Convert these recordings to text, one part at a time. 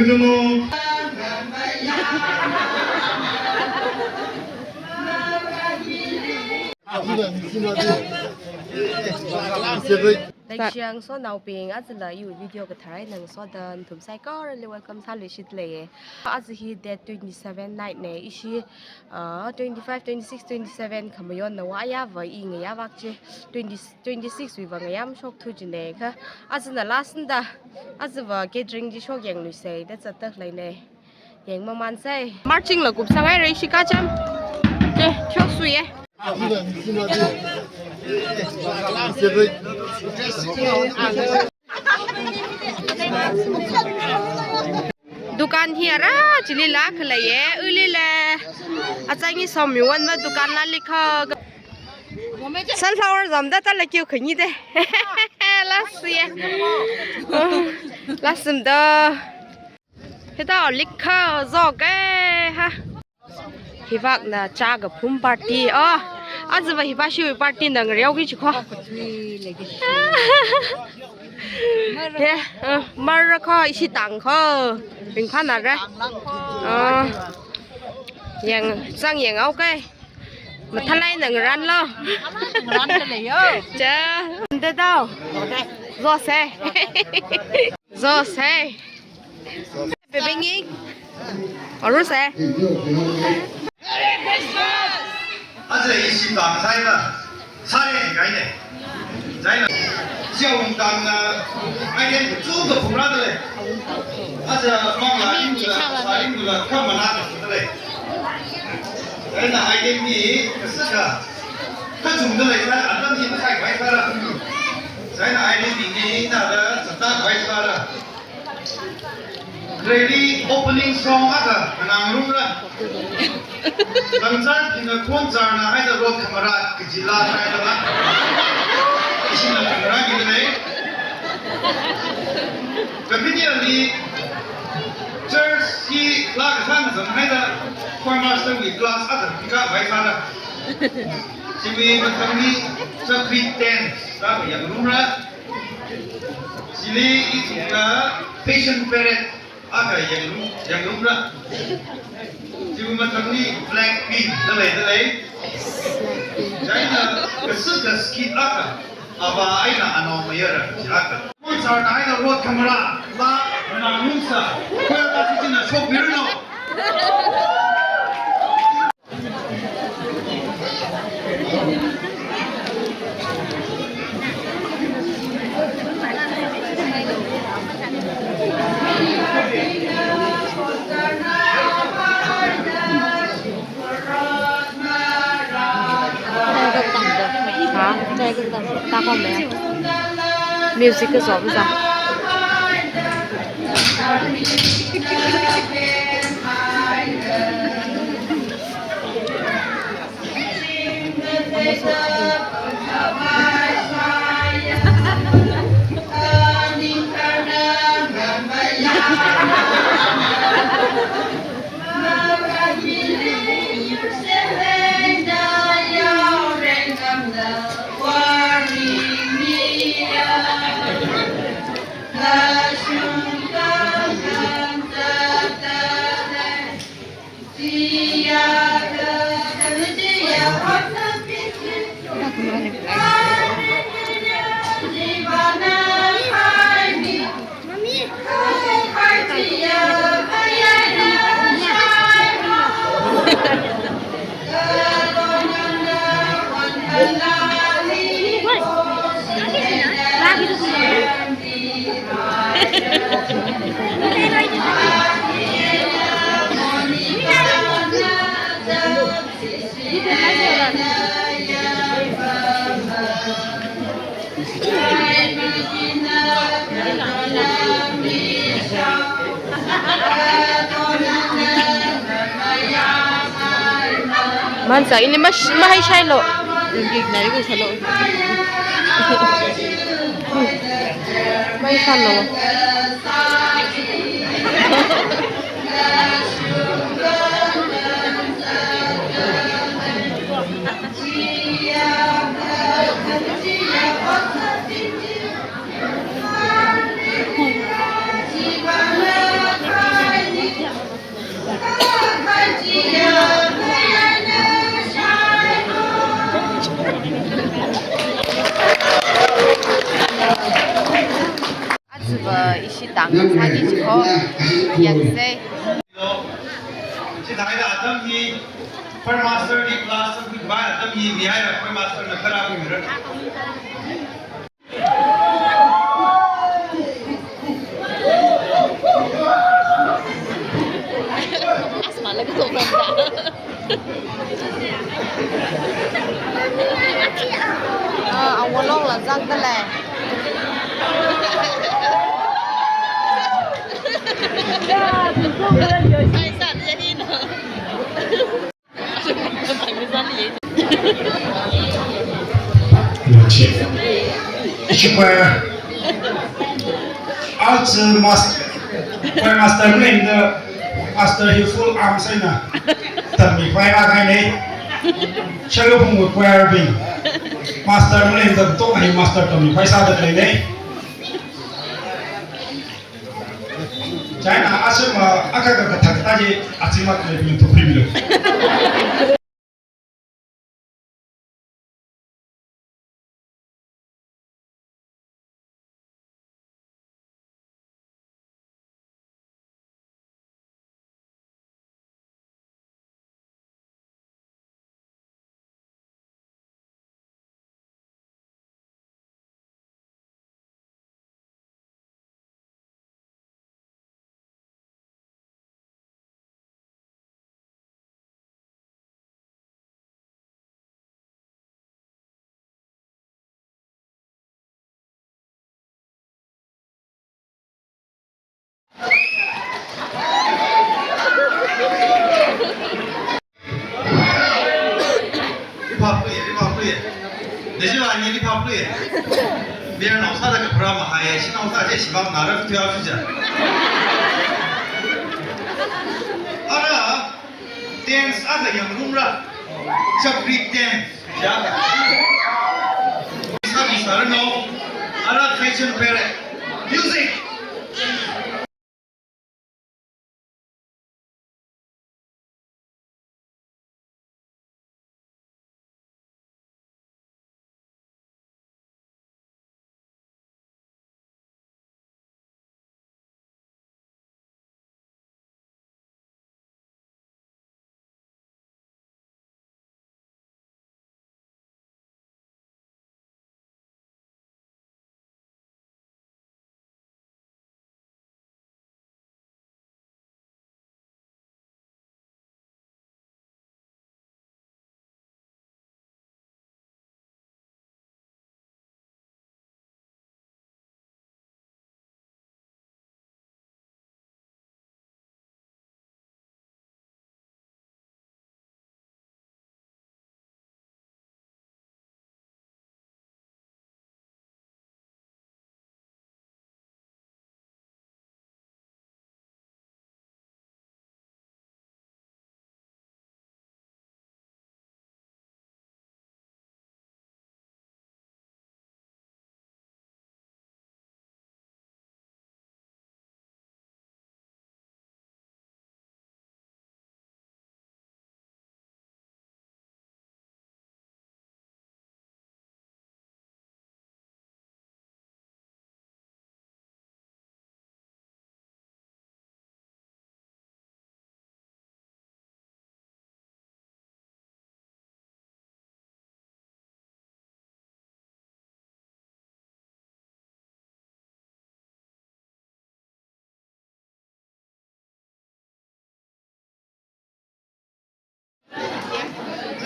그러노 Like siang so now being as la you video ka tharai nang so dan thum sai ko really welcome sa li shit le as he that 27 night ne ishi 25 26 27 kamayon na wa ya va i nga ya wak che 26 wi va nga yam shok thu ji ne ka as na last da as va gathering ji shok yang lu say that's a tak lai ne yang ma man sai marching la gup sangai re shi ka cham de chok su ye दुकान हियरा chilli lakh लये उली ले अचांगी सोमिवन में दुकान ला लिखा sunflower जमदा ता लक्यू खनी दे last ये लास्ट द हेता लिखा जोगे हा हिवाक ना चाग फुम पार्टी आज व हिबा शिव पार्टी नंग रेवगी छिखो ये मर खो इसी तांग खो बिंफा ना रे yang sang yang ao cái mà thanh này nâng ran lo chả được đâu do xe về bên nghiêng ở rút xe 아주 이시 감사해라 사례 가이네 자이나 시험 당나 아이는 쭉도 공라들래 아주 막라 인구라 사인구라 카마나도 쓰들래 자이나 아이덴이 쓰가 그 정도에 안담히 잘 가이사라 자이나 아이덴이 나가 전다 가이사라 Ready opening song aga nang rumla Lamzan pina konzar na haida road camera kijila haida la Ishina camera gidane Kapiniali church hi lag sanzan haida formaster ni class aga pika vaisana Simi matangni sa Kristen sa yang rumla Sili itunga patient parent aga yang lumra jibu matangni black pink dalai jaina kesuka skit aga aba aina anomayara aga monsa aina road camera la na munsa kaya tasina shop birno đây cái ta không bé music cái gió bây giờ Mansa ini mahai shilo. Gig na rin sa loob. May salo. và ishi tặng sai đi chỉ có nhận xe chỉ thấy là tâm gì Prime Master đi class xong cái bài là tâm gì vì hay là Prime Master là khá là người đó asma lagi tu orang awal long là răng ta lè sai sản ra đi nữa Square Arts Master name the Master he full arm say na tận bị quay ra cái này chơi lúc không quay ra bình Master name the tốt hay Master tận bị quay sao được này đấy trái là áp mà áp cái thật ta gì áp mà cái bình thường phim được 내집 아니 리파블리에别人老啥的个不让嘛还是老啥这西方拿着都要出去알아 dance 아가 영rum라 저 break dance 야 비싸비싸를 넣어 알아 fashion 베레 music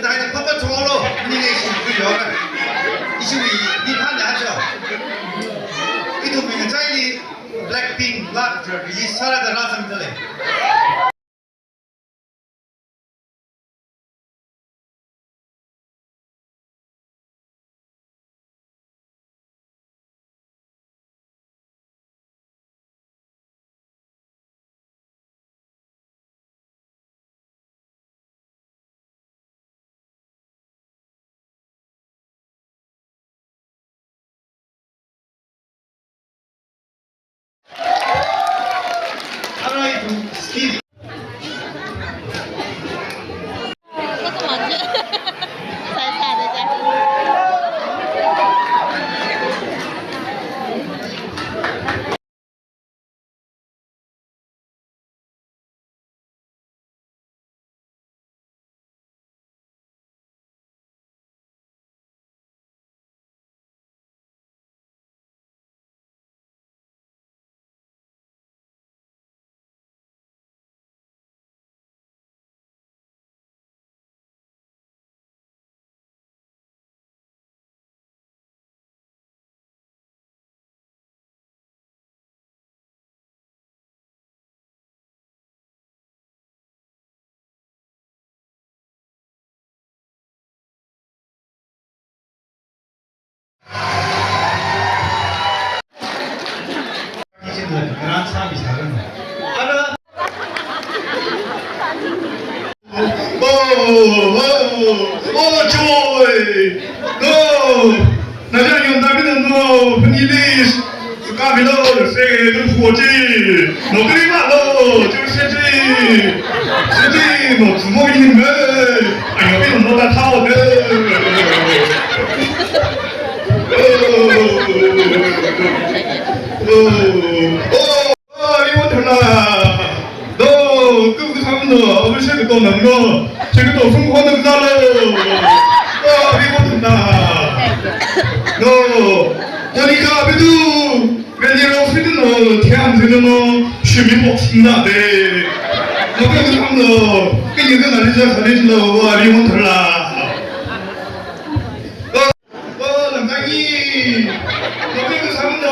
大家拍拍照咯，你那是不一样的，你是为你看哪去？你同别个在的 Blackpink 拉着，你啥来的拉什么的嘞？ 난 사람이 작은 거. 알아? joy! No! 나중에 온다면은 너 흔히리 스카비로 세계를 후어지 너 그리 말로 좀 세지 너 주먹이 있는 아 여기는 너가 타오네 이거 달라 너 끄고 사면 너 어느 새도 없는 거 저기도 성공하는 거잖아 이거 된다 너 여기가 그래도 웬일로 스위든 너 태양세는 너 주민복싱다 네 너 끄고 사면 너 끄니까 날리자 살리지 너 이거 달라 남자이 너 끄고 사면 너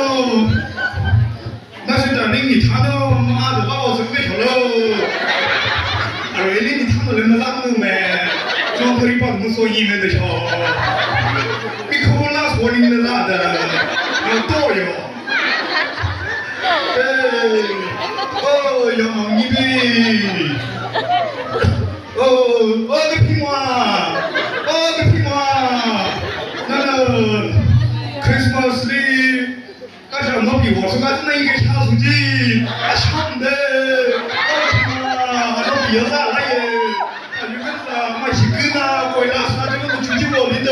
那是在那你他的妈的把我准备好了，而为你他们人的烂路没，装可以把我们说一门的桥，比可拉说你的那的有多有，有毛你的，个屁话，个屁话，那个 Christmas 的。但是我比我说他真的应该掐手机，唱的，我比啥来耶？有个啥买西根啊，过来啥这个都出去我的，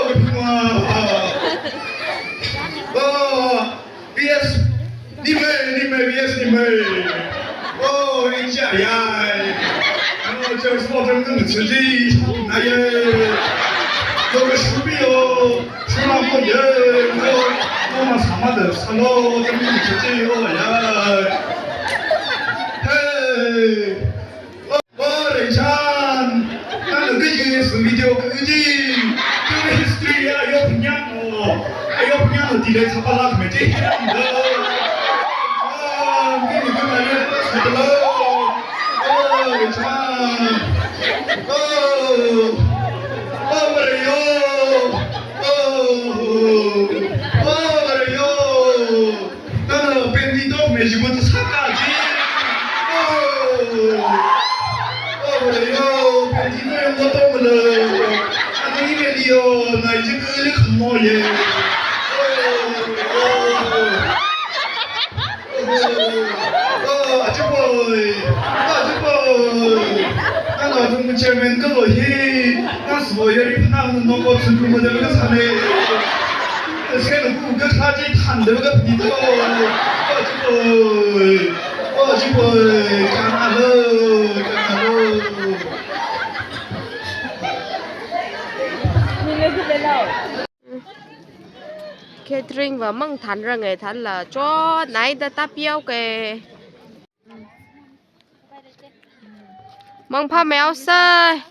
个屁，VS，你们 VS 你们，人家呀，这是我真正的自己唱的耶，有个手臂哦，是那么耶，我他妈的啥咯？跟你出去我呀！嘿，我人山，那个也是比较个的，这个 history 啊，有朋友哦，还有朋友的地雷差不多没这样的，给你个男人出的喽，人山，我的哟，没去过这啥感觉？我的哟，别听那我懂不了，那里面的哟，那这个你看我耶，那中前面个罗西，那所有的那弄个吃中国的那个菜嘞，现在顾客他这谈的那个皮头。干嘛喽？Catering và măng thắn ra ngày thắn là cho nãy đã táp yêu kề măng pha mèo sơi